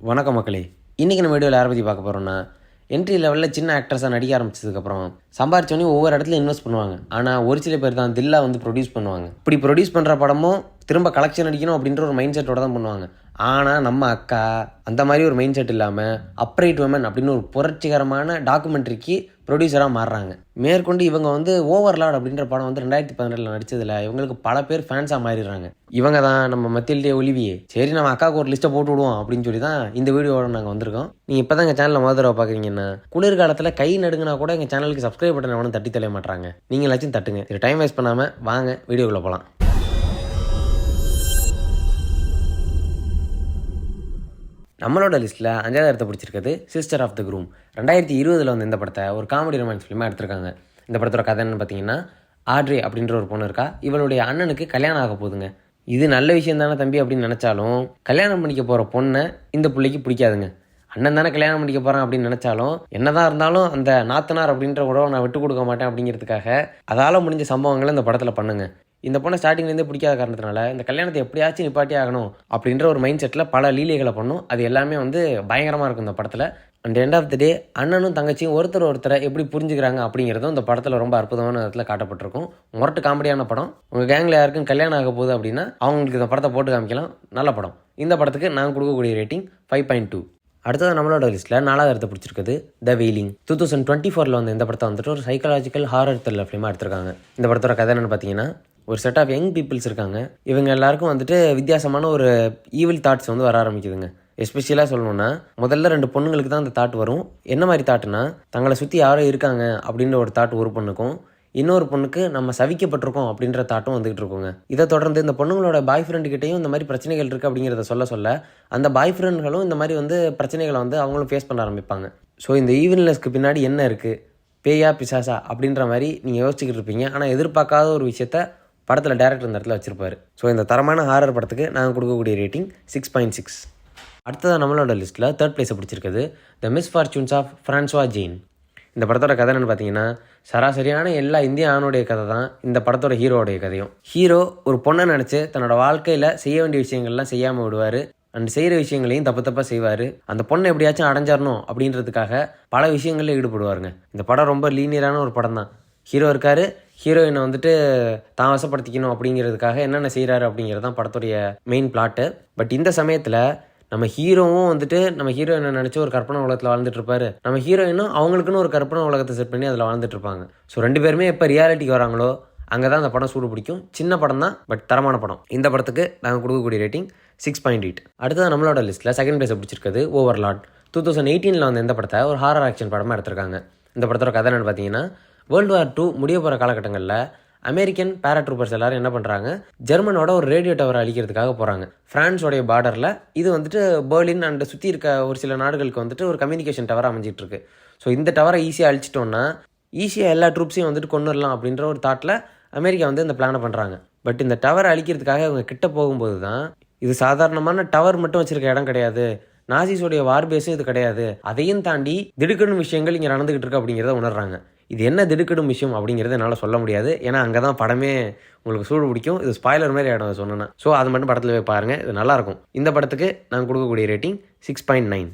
வணக்கம் மக்களே. இன்றைக்கி நம்ம வீடியோவில் யாரை பற்றி பார்க்க போகிறோம்னா, என்ட்ரி லெவலில் சின்ன ஆக்டர்ஸாக நடிக்க ஆரம்பிச்சதுக்கப்புறம் சம்பாரிச்சோன்னே ஒவ்வொரு இடத்துல இன்வெஸ்ட் பண்ணுவாங்க. ஆனால் ஒரு சில பேர் தான் தில்லா வந்து ப்ரொடியூஸ் பண்ணுவாங்க. இப்படி ப்ரொடியூஸ் பண்ணுற படமும் திரும்ப கலெக்ஷன் அடிக்கணும் அப்படின்ற ஒரு மைண்ட் செட்டோட தான் பண்ணுவாங்க. ஆனால் நம்ம அக்கா அந்த மாதிரி ஒரு மைண்ட் செட் இல்லாமல் அப்ரைட் உமன் அப்படின்னு ஒரு புரட்சிகரமான டாக்குமெண்ட்ரிக்கு ப்ரொடியூசராக மாறுறாங்க. மேற்கொண்டு இவங்க வந்து ஓவர்லாட் அப்படின்ற படம் வந்து 2017 நடித்ததில் இவங்களுக்கு பல பேர் ஃபேன்ஸாக மாறிடுறாங்க. இவங்க தான் நம்ம மத்தியில்டே ஒலிவியே. சரி, நம்ம அக்காவுக்கு ஒரு லிஸ்ட்டை போட்டு விடுவோம் அப்படின்னு சொல்லி தான் இந்த வீடியோவோட நாங்கள் வந்திருக்கோம். நீங்கள் இப்போ தான் எங்கள் சேனலில் முதல் தடவை பார்க்குறீங்கன்னா, குளிர்காலத்தில் கை நடுங்கினா கூட எங்கள் சேனலுக்கு சப்ஸ்கிரைப் பட்டன் எவனும் தட்டி தெரிய மாட்டாங்க. நீங்கள் எல்லாச்சும் தட்டுங்க. சரி, டைம் வேஸ்ட் பண்ணாமல் வாங்க வீடியோக்குள்ளே போகலாம். நம்மளோட லிஸ்ட்டில் 5வது இடத்தை பிடிச்சிருக்கிறது சிஸ்டர் ஆஃப் த க்ரூம். 2020 வந்து இந்த படத்தை ஒரு காமெடி ரொமான்ஸ் ஃபிலிமாக எடுத்திருக்காங்க. இந்த படத்தோட கதை என்னன்னு பார்த்தீங்கன்னா, ஆட்ரே அப்படின்ற ஒரு பொண்ணு இருக்கா. இவளுடைய அண்ணனுக்கு கல்யாணம் ஆக போகுதுங்க. இது நல்ல விஷயம் தானே தம்பி அப்படின்னு நினச்சாலும், கல்யாணம் பண்ணிக்க போகிற பொண்ணை இந்த பிள்ளைக்கு பிடிக்காதுங்க. அண்ணன் தானே கல்யாணம் பண்ணிக்க போகிறான் அப்படின்னு நினச்சாலும், என்னதான் இருந்தாலும் அந்த நாத்தனார் அப்படின்ற உறவை நான் விட்டு கொடுக்க மாட்டேன் அப்படிங்கிறதுக்காக அதால் முடிஞ்ச சம்பவங்களை இந்த படத்தில் பண்ணுங்க. இந்த பொண்ணை ஸ்டார்டிங்லேருந்து பிடிக்காத காரணத்தினால இந்த கல்யாணத்தை எப்படியாச்சும் நிப்பாட்டி ஆகணும் அப்படின்ற ஒரு மைண்ட் செட்டில் பல லீலைகளை பண்ணும். அது எல்லாமே வந்து பயங்கரமாக இருக்கும் இந்த படத்தில். அண்ட் எண்ட் ஆஃப் த டே அண்ணனும் தங்கச்சியும் ஒருத்தரை எப்படி புரிஞ்சுக்கிறாங்க அப்படிங்கிறதும் இந்த படத்தில் ரொம்ப அற்புதமான விதத்தில் காட்டப்பட்டிருக்கும். முரட்டு காமெடியான படம். உங்கள் கேங்கில் யாருக்கும் கல்யாணம் ஆக போகுது அப்படின்னா அவங்களுக்கு இந்த படத்தை போட்டு காமிக்கலாம். நல்ல படம். இந்த படத்துக்கு நாங்கள் கொடுக்கக்கூடிய ரேட்டிங் 5.2. அடுத்தது நம்மளோட லிஸ்ட்டில் 4வது இடத்தை பிடிச்சிருக்குது த வெயிலிங். 2024 வந்து இந்த படத்தை வந்துட்டு ஒரு சைக்காலஜிக்கல் ஹாரர் த்ரில்லர் ஃபிலிமாக எடுத்திருக்காங்க. இந்த படத்தோட கதை என்னென்னு பார்த்தீங்கன்னா, ஒரு செட் ஆஃப் யங் பீப்புள்ஸ் இருக்காங்க. இவங்க எல்லாருக்கும் வந்துட்டு வித்தியாசமான ஒரு ஈவில் தாட்ஸ் வந்து வர ஆரம்பிக்குதுங்க. எஸ்பெஷலாக சொல்லணுன்னா, முதல்ல 2 பொண்ணுங்களுக்கு தான் அந்த தாட் வரும். என்ன மாதிரி தாட்டுனா, தங்களை சுற்றி யாரோ இருக்காங்க அப்படின்ற ஒரு தாட் ஒரு பொண்ணுக்கும், இன்னொரு பொண்ணுக்கு நம்ம சவிக்கப்பட்டிருக்கோம் அப்படின்ற தாட்டும் வந்துகிட்டு இருக்குங்க. இதை தொடர்ந்து இந்த பொண்ணுங்களோட பாய் ஃப்ரெண்டுக்கிட்டையும் இந்த மாதிரி பிரச்சனைகள் இருக்குது அப்படிங்கிறத சொல்ல அந்த பாய் ஃப்ரெண்டுகளும் இந்த மாதிரி வந்து பிரச்சனைகளை வந்து அவங்களும் ஃபேஸ் பண்ண ஆரம்பிப்பாங்க. ஸோ இந்த ஈவில்னஸ்க்கு பின்னாடி என்ன இருக்குது, பேயா பிசாசா அப்படின்ற மாதிரி நீங்கள் யோசிச்சுக்கிட்டு இருப்பீங்க. ஆனால் எதிர்பார்க்காத ஒரு விஷயத்த படத்தில் டேரக்டர் இந்த இடத்துல வச்சிருப்பாரு. ஸோ இந்த தரமான ஹாரர் படத்துக்கு நாங்கள் கொடுக்கக்கூடிய ரேட்டிங் 6.6. அடுத்ததாக நம்மளோட லிஸ்ட்டில் 3rd பிளேஸை பிடிச்சிருக்குது த மிஸ்ஃபார்ச்சூன்ஸ் ஆஃப் ஃப்ரான்சுவா ஜெயின். இந்த படத்தோட கதை என்னென்னு பார்த்தீங்கன்னா, சராசரியான எல்லா இந்திய ஆணுடைய கதை தான் இந்த படத்தோட ஹீரோடைய கதையும். ஹீரோ ஒரு பொண்ணை நினச்சி தன்னோட வாழ்க்கையில் செய்ய வேண்டிய விஷயங்கள்லாம் செய்யாமல் விடுவார். அண்ட் செய்கிற விஷயங்களையும் தப்பாக செய்வார். அந்த பொண்ணை எப்படியாச்சும் அடைஞ்சிடணும் அப்படின்றதுக்காக பல விஷயங்களில் ஈடுபடுவாருங்க. இந்த படம் ரொம்ப லீனியரான ஒரு படம் தான். ஹீரோ இருக்கார், ஹீரோயினை வந்துட்டு தான் வசப்படுத்திக்கணும் அப்படிங்கிறதுக்காக என்னென்ன செய்கிறாரு அப்படிங்கிறது தான் படத்துடைய மெயின் பிளாட்டு. பட் இந்த சமயத்தில் நம்ம ஹீரோவும் வந்துட்டு நம்ம ஹீரோயினை நினச்சி ஒரு கற்பனை உலகத்தில் வாழ்ந்துட்டு இருப்பாரு. நம்ம ஹீரோயினும் அவங்களுக்குன்னு ஒரு கற்பனை உலகத்தை செட் பண்ணி அதில் வாழ்ந்துட்டு இருப்பாங்க. ஸோ 2 பேருமே எப்போ ரியாலிட்டிக்கு வராங்களோ அங்கே தான் அந்த படம் சூடு பிடிக்கும். சின்ன படம் தான், பட் தரமான படம். இந்த படத்துக்கு நாங்கள் கொடுக்கக்கூடிய ரேட்டிங் 6.8. அடுத்தது நம்மளோட லிஸ்ட்டில் 2nd பிளேஸை பிடிச்சிருக்குது ஓவர்லாட். 2018 வந்து இந்த படத்தை ஒரு ஹாரர் ஆக்ஷன் படமாக எடுத்திருக்காங்க. இந்த படத்தோட கதை என்னென்னு பார்த்தீங்கன்னா, World War II முடிய போகிற காலகட்டங்களில் அமெரிக்கன் பேராட்ரூப்பர்ஸ் எல்லாரும் என்ன பண்ணுறாங்க, ஜெர்மனோட ஒரு ரேடியோ டவரை அழிக்கிறதுக்காக போகிறாங்க. ஃப்ரான்ஸோடைய பார்டரில் இது வந்துட்டு பெர்லின் அண்ட் சுற்றி இருக்க ஒரு சில நாடுகளுக்கு வந்துட்டு ஒரு கம்யூனிகேஷன் டவர் அமைஞ்சிட்டு இருக்கு. ஸோ இந்த டவரை ஈஸியாக அழிச்சிட்டோன்னா ஈஸியாக எல்லா ட்ரூப்ஸையும் வந்துட்டு கொண்டுடலாம் அப்படின்ற ஒரு தாட்டில் அமெரிக்கா வந்து இந்த பிளானை பண்ணுறாங்க. பட் இந்த டவரை அழிக்கிறதுக்காக இவங்க கிட்ட போகும்போது தான், இது சாதாரணமான டவர் மட்டும் வச்சுருக்க இடம் கிடையாது, நாசிஸோடைய வார்பேஸும் இது கிடையாது, அதையும் தாண்டி திடுக்கணும் விஷயங்கள் இங்கே நடந்துக்கிட்டு இருக்கு அப்படிங்கிறத உணர்றாங்க. இது என்ன திடுக்கிடும் விஷயம் அப்படிங்கிறது என்னால் சொல்ல முடியாது. ஏன்னா அங்கே தான் படமே உங்களுக்கு சூடு பிடிக்கும். இது ஸ்பாய்லர் மாதிரி ஆகிடும் சொன்னேன்னா. ஸோ அது மட்டும் படத்தில் போய் பாருங்கள், இது நல்லாயிருக்கும். இந்த படத்துக்கு நாங்கள் கொடுக்கக்கூடிய ரேட்டிங் 6.9.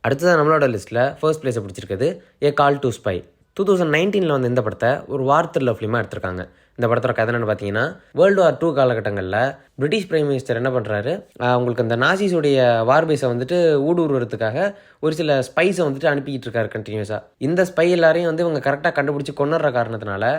அடுத்ததாக நம்மளோட லிஸ்ட்டில் 1st பிளேஸை பிடிச்சிருக்குது ஏ கால் டு ஸ்பை. 2019 வந்து இந்த படத்தை ஒரு வார் த்ரில்லர் ஃபிலிமாக எடுத்திருக்காங்க. இந்த படத்தோட கதை என்னென்னு பார்த்தீங்கன்னா, World War II காலகட்டங்களில் பிரிட்டிஷ் பிரைம் மினிஸ்டர் என்ன பண்ணுறாரு, அவங்களுக்கு அந்த நாசிஸுடைய வார்பேஸை வந்துட்டு ஊடுருவதுக்காக ஒரு சில ஸ்பைஸை வந்துட்டு அனுப்பிக்கிட்டு இருக்காரு கண்டினியூஸாக. இந்த ஸ்பை எல்லாரையும் வந்து இவங்க கரெக்டாக கண்டுபிடிச்சி கொண்டுற காரணத்தினால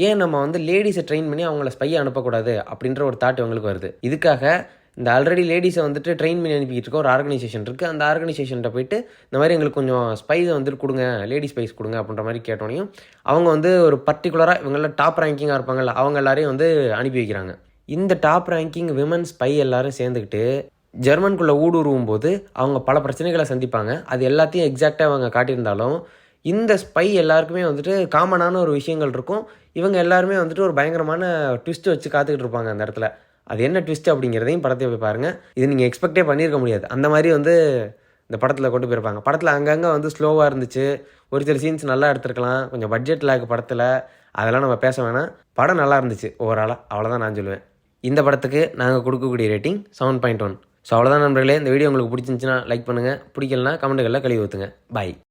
ஏன் நம்ம வந்து லேடிஸை ட்ரெயின் பண்ணி அவங்கள ஸ்பையை அனுப்பக்கூடாது அப்படின்ற ஒரு தாட் இவங்களுக்கு வருது. இதுக்காக இந்த ஆல்ரெடி லேடிஸை வந்துட்டு ட்ரெயின் பண்ணி அனுப்பிக்கிட்டு இருக்க ஒரு ஆர்கனைசேஷன் இருக்குது. அந்த ஆர்கனைசேஷன்கிட்ட போயிட்டு இந்த மாதிரி எங்களுக்கு கொஞ்சம் ஸ்பைஸை வந்துட்டு கொடுங்க, லேடி ஸ்பைஸ் கொடுங்க அப்படின்ற மாதிரி கேட்டோனையும் அவங்க வந்து ஒரு பர்டிகுலராக இவங்களாம் டாப் ரேங்கிங்காக இருப்பாங்கல்ல, அவங்க எல்லாரையும் வந்து அனுப்பி வைக்கிறாங்க. இந்த டாப் ரேங்கிங் விமன் ஸ்பை எல்லாரும் சேர்ந்துக்கிட்டு ஜெர்மனுக்குள்ளே ஊடுருவும் போது அவங்க பல பிரச்சனைகளை சந்திப்பாங்க. அது எல்லாத்தையும் எக்ஸாக்டாக அவங்க காட்டியிருந்தாலும் இந்த ஸ்பை எல்லாருக்குமே வந்துட்டு காமனான ஒரு விஷயங்கள் இருக்கும். இவங்க எல்லாருமே வந்துட்டு ஒரு பயங்கரமான ட்விஸ்ட் வச்சு காத்துக்கிட்டு இருப்பாங்க அந்த இடத்துல. அது என்ன ட்விஸ்ட் அப்படிங்கிறதையும் படத்தை போய் பாருங்கள். இது நீங்கள் எக்ஸ்பெக்டே பண்ணியிருக்க முடியாது. அந்த மாதிரி வந்து இந்த படத்தில் கொண்டு போயிருப்பாங்க. படத்தில் அங்கங்கே வந்து ஸ்லோவாக இருந்துச்சு, ஒரு சில சீன்ஸ் நல்லா எடுத்துருக்கலாம், கொஞ்சம் பட்ஜெட் லேக் படத்தில், அதெல்லாம் நம்ம பேச வேணாம். படம் நல்லா இருந்துச்சு ஓவராலாக, அவ்வளோதான் நான் சொல்லுவேன். இந்த படத்துக்கு நாங்கள் கொடுக்கக்கூடிய ரேட்டிங் 7.1. ஸோ அவ்வளோதான் நண்பர்களே, இந்த வீடியோ உங்களுக்கு பிடிச்சிருந்துச்சுன்னா லைக் பண்ணுங்கள், பிடிக்கலனா கமெண்ட்டுகளில் கழுவி ஊற்றுங்க. பாய்.